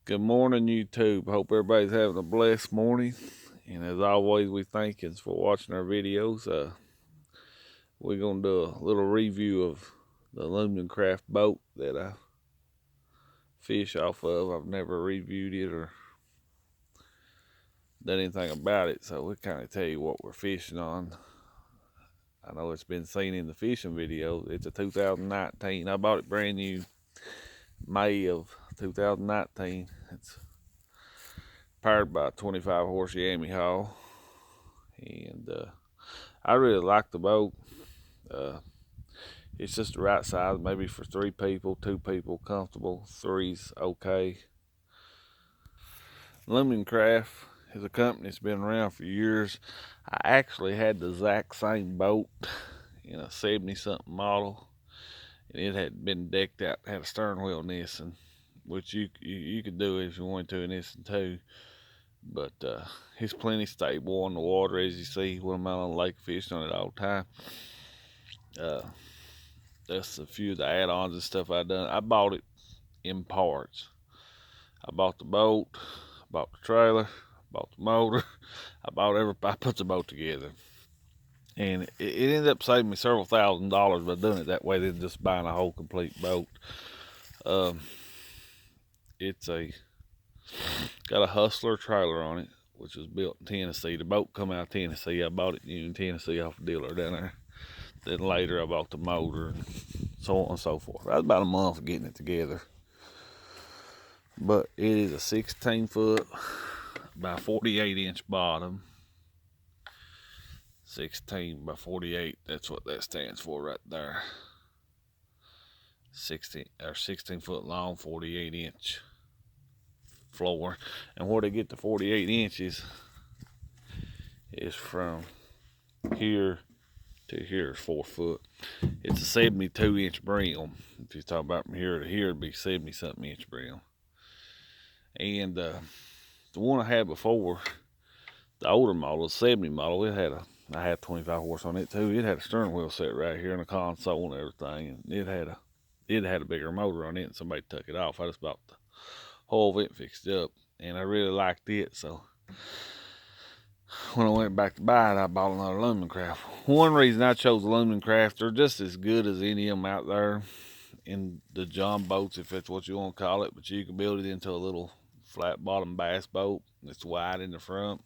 Good morning, YouTube. Hope everybody's having a blessed morning. And as always, we thank you for watching our videos. We're going to do a little review of the Alumacraft boat that I fish off of. I've never reviewed it or done anything about it, so we'll kind of tell you what we're fishing on. I know it's been seen in the fishing videos. It's a 2019. I bought it brand new May of 2019. It's powered by a 25 horse Yamaha, and I really like the boat. Uh, it's just the right size, maybe for 3 people, 2 people, comfortable. Three's okay. Alumacraft is a company that's been around for years. I actually had the exact same boat in a 70 something model, and it had been decked out, had a stern wheel Nissan, which you could do if you wanted to in Nissan too. But it's plenty stable on the water, as you see when I'm out on the lake fishing on it all the time. Uh, that's a few of the add-ons and stuff I done. I bought it in parts. I bought the boat, I bought the trailer, I bought the motor, I put the boat together. And it ended up saving me several $1,000s by doing it that way than just buying a whole complete boat. Um, it's got a Hustler trailer on it, which was built in Tennessee. The boat come out of Tennessee. I bought it in Tennessee off a dealer down there. Then later I bought the motor and so on and so forth. That was about a month getting it together. But it is a 16 foot by 48 inch bottom. 16 by 48, that's what that stands for right there. 16 foot long, 48 inch floor. And where they get the 48 inches is from here to here is 4 foot. It's a 72 inch brim. If you talk about from here to here, it'd be 70 something inch brim. And the one I had before, the older model, the 70 model, I had 25 horse on it too. It had a steering wheel set right here and a console and everything, and it had a bigger motor on it, and somebody took it off. I just bought the whole of it fixed up, and I really liked it. So when I went back to buy it, I bought another Alumacraft. One reason I chose Alumacraft, they're just as good as any of them out there in the Jon Boats, if that's what you want to call it. But you can build it into a little flat bottom bass boat that's wide in the front.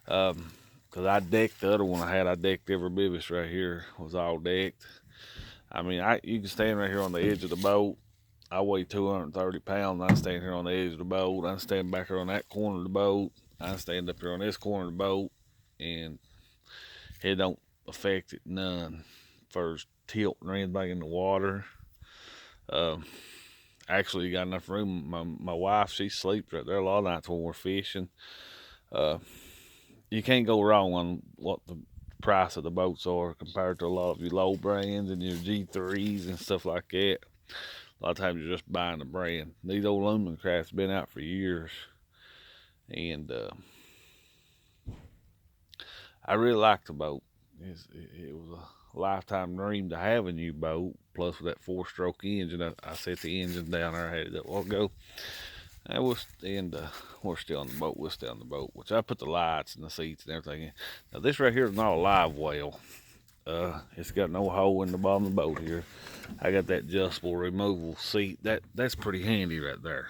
Cause I decked the other one I decked every bibis right here was all decked. I mean, you can stand right here on the edge of the boat. I weigh 230 pounds. I stand here on the edge of the boat. I stand back here on that corner of the boat. I stand up here on this corner of the boat, and it don't affect it none for tilting or anything in the water. Um, Actually, you got enough room. My wife, she sleeps right there a lot of nights when we're fishing. Uh, you can't go wrong on what the price of the boats are compared to a lot of your low brands and your G3s and stuff like that. A lot of times you're just buying the brand. These old Alumacraft's been out for years, and I really liked the boat. It was a lifetime dream to have a new boat. Plus with that 4-stroke engine, I set the engine down there. I had it up a while ago. We're still on the boat. We're still on the boat, which I put the lights and the seats and everything in. Now this right here is not a live well. It's got no hole in the bottom of the boat here. I got that adjustable removable seat. That's pretty handy right there.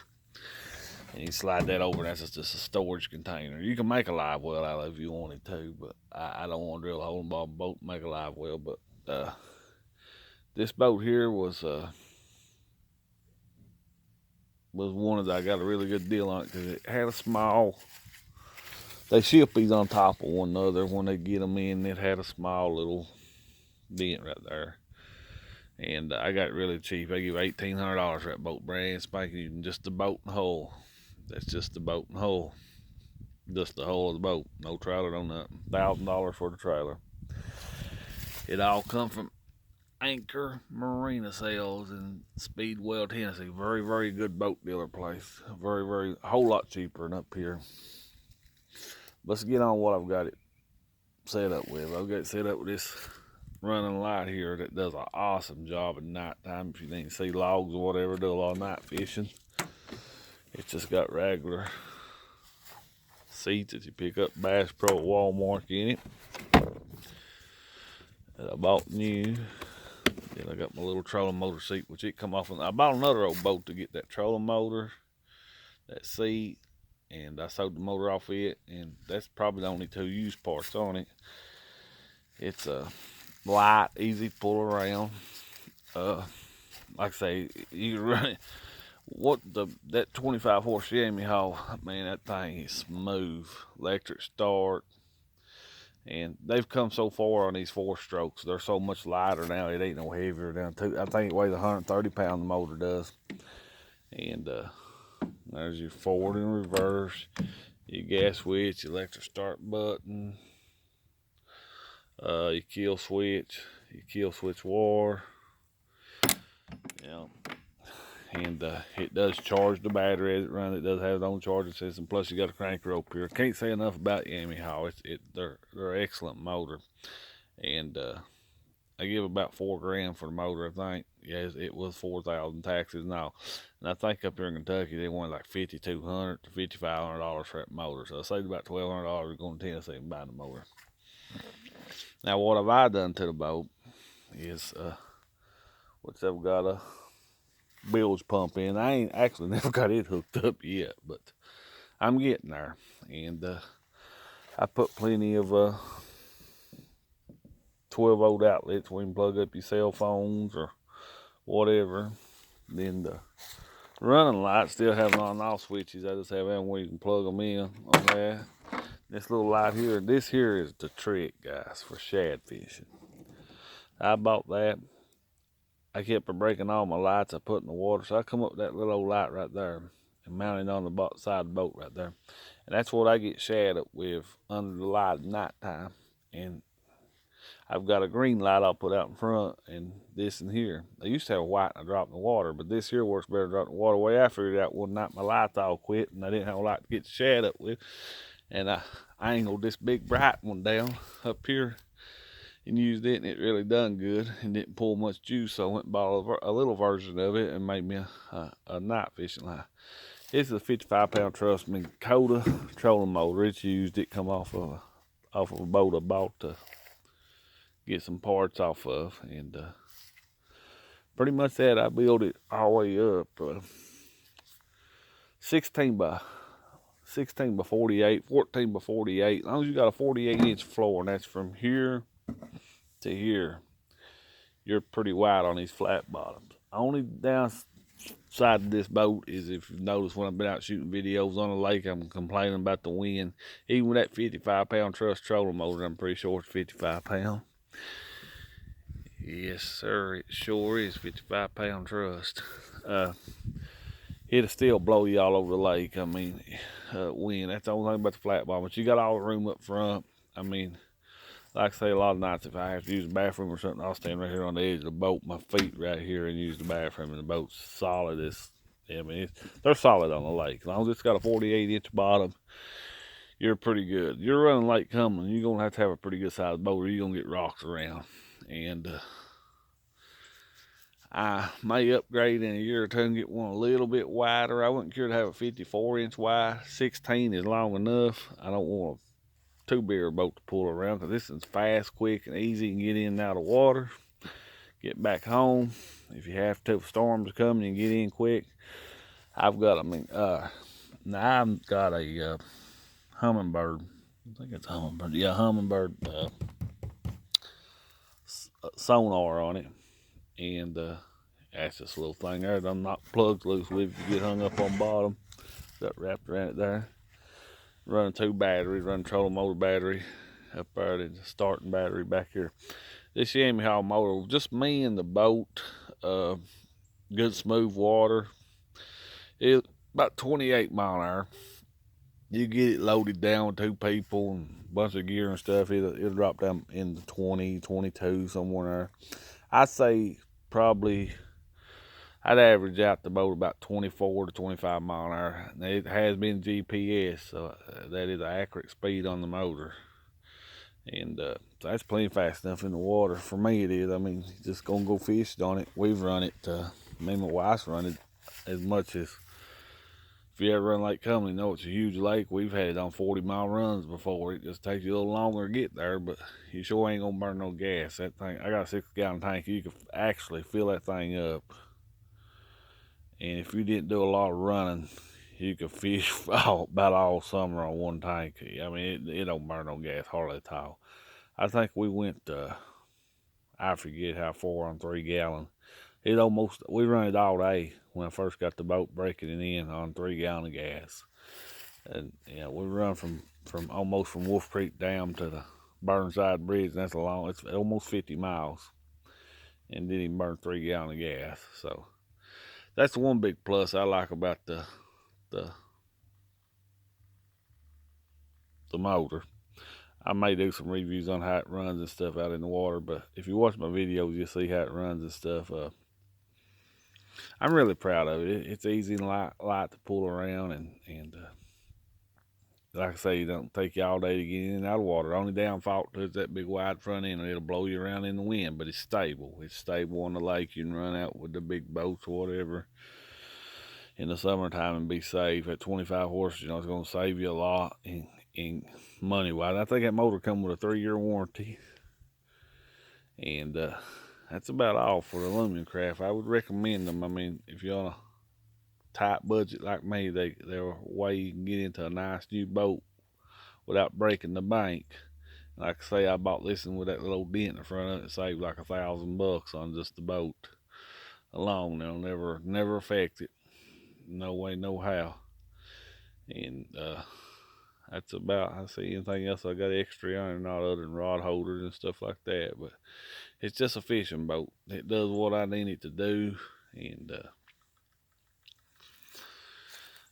And you slide that over, and that's just a storage container. You can make a live well out of it if you wanted to, but I don't want to drill a hole in the bottom of the boat and make a live well. But this boat here was one that I got a really good deal on it because it had a small. They ship these on top of one another when they get them in. It had a small little dent right there, and I got it really cheap. I give $1,800 for that boat, brand spanking, just the boat and hull. That's just the boat and hull, just the hull of the boat. No trailer, no nothing. $1,000 for the trailer. It all come from Anchor Marina Sales in Speedwell, Tennessee. Very, very good boat dealer place. A whole lot cheaper than up here. Let's get on what I've got it set up with. I've got it set up with this running light here that does an awesome job at night time. If you need to see logs or whatever, do a lot of night fishing. It's just got regular seats that you pick up Bass Pro at Walmart in it. That I bought new. Then I got my little trolling motor seat, which it come off. I bought another old boat to get that trolling motor, that seat, and I sold the motor off it, and that's probably the only two used parts on it. It's light, easy to pull around. Like I say, you can run it. That 25 horse Yamaha, man, that thing is smooth, electric start, and they've come so far on these 4-strokes. They're so much lighter now. It ain't no heavier down to. I think it weighs 130 pounds. The motor does, and there's your forward and reverse, your gas switch, electric start button, your kill switch war. Yeah. And it does charge the battery as it runs. It does have its own charging system. Plus, you got a crank rope here. Can't say enough about Yamaha. They're an excellent motor, and I give about $4 for the motor. I think it was 4,000 taxes now, and I think up here in Kentucky they want like $5,200 to $5,500 for that motor. So I saved about $1,200 going to Tennessee and buying the motor. Now, what have I done to the boat is I've got a bilge pump in. I ain't actually never got it hooked up yet, but I'm getting there. And I put plenty of 12-volt outlets where you can plug up your cell phones or whatever. Then the running lights still have on-off switches. I just have them where you can plug them in on that. This little light here, this here is the trick, guys, for shad fishing. I bought that. I kept breaking all my lights I put in the water, so I come up with that little old light right there and mount it on the side of the boat right there. And that's what I get shad up with under the light at nighttime. And I've got a green light I'll put out in front, and this in here. I used to have a white and I dropped in the water, but this here works better dropping in the water. The way I figured it out one night, my lights all quit, and I didn't have a light to get the shad up with. And I angled this big bright one down up here and used it, and it really done good and didn't pull much juice. So I went and bought a little version of it and made me a night fishing line. This is a 55-pound Trust Me Coda trolling motor. It's used. It come off of a boat I bought to get some parts off of, and pretty much that. I built it all the way up 16 by 48, 14 by 48. As long as you got a 48-inch floor, and that's from here to here, you're pretty wide on these flat bottoms. Only downside of this boat is, if you've noticed when I've been out shooting videos on the lake, I'm complaining about the wind. Even with that 55-pound Trust trolling motor, I'm pretty sure it's 55 pounds. Yes, sir, it sure is 55-pound Trust. It'll still blow you all over the lake. I mean, wind. That's the only thing about the flat bottom. But you got all the room up front. I mean, like I say, a lot of nights if I have to use the bathroom or something, I'll stand right here on the edge of the boat, my feet right here, and use the bathroom. And the boat's solid. They're solid on the lake. As long as it's got a 48-inch bottom, you're pretty good. You're running Lake Cumberland, you're gonna have to have a pretty good sized boat, or you're gonna get rocks around. And I may upgrade in a year or two and get one a little bit wider. I wouldn't care to have a 54-inch wide. 16 is long enough. I don't want a two-beer boat to pull around, because this is fast, quick, and easy. You can get in and out of water, get back home. If you have to, if storms are coming, you can get in quick. I've got a Humminbird. I think it's a Humminbird. Yeah, Humminbird Sonar on it. And that's this little thing there that I'm not plugged loose with. If you get hung up on bottom, got wrapped around it there. Running 2 batteries, running trolling motor battery up there, and the starting battery back here. This Yamaha motor, just me and the boat, good smooth water. It's about 28 mile an hour. You get it loaded down with 2 people and a bunch of gear and stuff, it'll drop down into 20, 22, somewhere there. I'd say probably I'd average out the boat about 24 to 25 mile an hour. And it has been GPS, so that is an accurate speed on the motor. And so that's plenty fast enough in the water. For me, it is. I mean, just gonna go fishing on it. We've run it. Me and my wife's run it as much as If you ever run Lake Cumberland, you know it's a huge lake. We've had it on 40-mile runs before. It just takes you a little longer to get there, but you sure ain't gonna burn no gas. That thing, I got a 6-gallon tank. You can actually fill that thing up, and if you didn't do a lot of running, you could fish about all summer on one tank. I mean, it don't burn no gas hardly at all. I think we went, I forget how far on 3 gallon. We run it all day when I first got the boat, breaking it in on 3 gallon of gas. And we run from almost from Wolf Creek Dam to the Burnside Bridge, and it's almost 50 miles, and didn't even burn 3 gallon of gas. So that's the one big plus I like about the the motor. I may do some reviews on how it runs and stuff out in the water, but if you watch my videos, you'll see how it runs and stuff. I'm really proud of it. It's easy and light to pull around, and like I say, it don't take you all day to get in and out of water. The only downfall to it is that big wide front end, and it'll blow you around in the wind, but it's stable. It's stable on the lake. You can run out with the big boats or whatever in the summertime and be safe. At 25 horses, it's going to save you a lot in money wise. I think that motor comes with a 3-year warranty, and that's about all for the Alumacraft. I would recommend them. I mean, if you're on a tight budget like me, they're a way you can get into a nice new boat without breaking the bank. Like I say, I bought this one with that little dent in the front of it. It saved like $1,000 on just the boat alone. It'll never affect it. No way, no how. And that's about. I see anything else I got extra on, not other than rod holders and stuff like that. But it's just a fishing boat. It does what I need it to do, and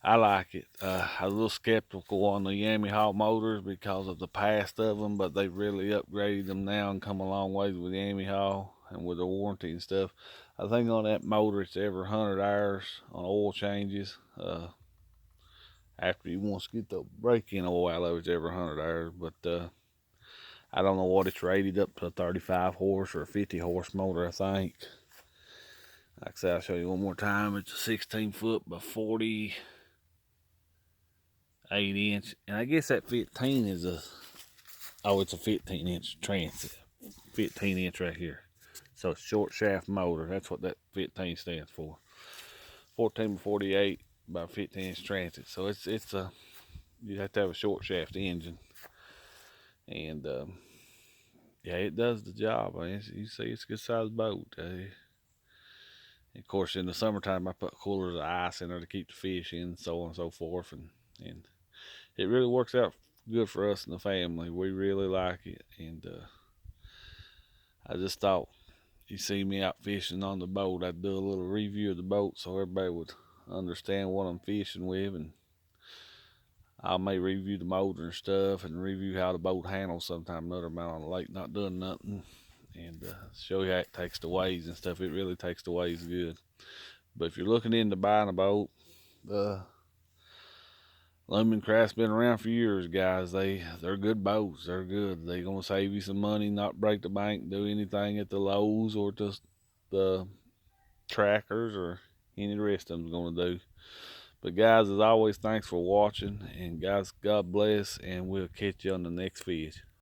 I like it. I was a little skeptical on the Yamaha motors because of the past of them, but they've really upgraded them now and come a long ways with Yamaha and with the warranty and stuff. I think on that motor it's every 100 hours on oil changes. After you want to get the break-in oil out of it, it's every 100 hours. But I don't know what it's rated up to, a 35 horse or a 50 horse motor, I think. Like I said, I'll show you one more time. It's a 16 foot by 40 8-inch, and I guess that 15 is it's a 15-inch transit, 15-inch right here. So it's short shaft motor. That's what that 15 stands for. 14 by 48 by 15-inch transit. So it's a you have to have a short shaft engine, and yeah, it does the job. I mean, you see, it's a good sized boat. Of course, in the summertime, I put coolers of ice in there to keep the fish in, so on and so forth, and it really works out good for us and the family. We really like it, and I just thought you see me out fishing on the boat, I'd do a little review of the boat so everybody would understand what I'm fishing with, and I may review the motor and stuff, and review how the boat handles sometime another amount on the lake, not doing nothing, and show you how it takes the waves and stuff. It really takes the waves good. But if you're looking into buying a boat, Alumacraft's been around for years, guys. They're good boats. They're good. They're gonna save you some money, not break the bank, do anything at the lows or just the trackers or any of the rest of them's gonna do. But guys, as always, thanks for watching, and guys, God bless, and we'll catch you on the next fish.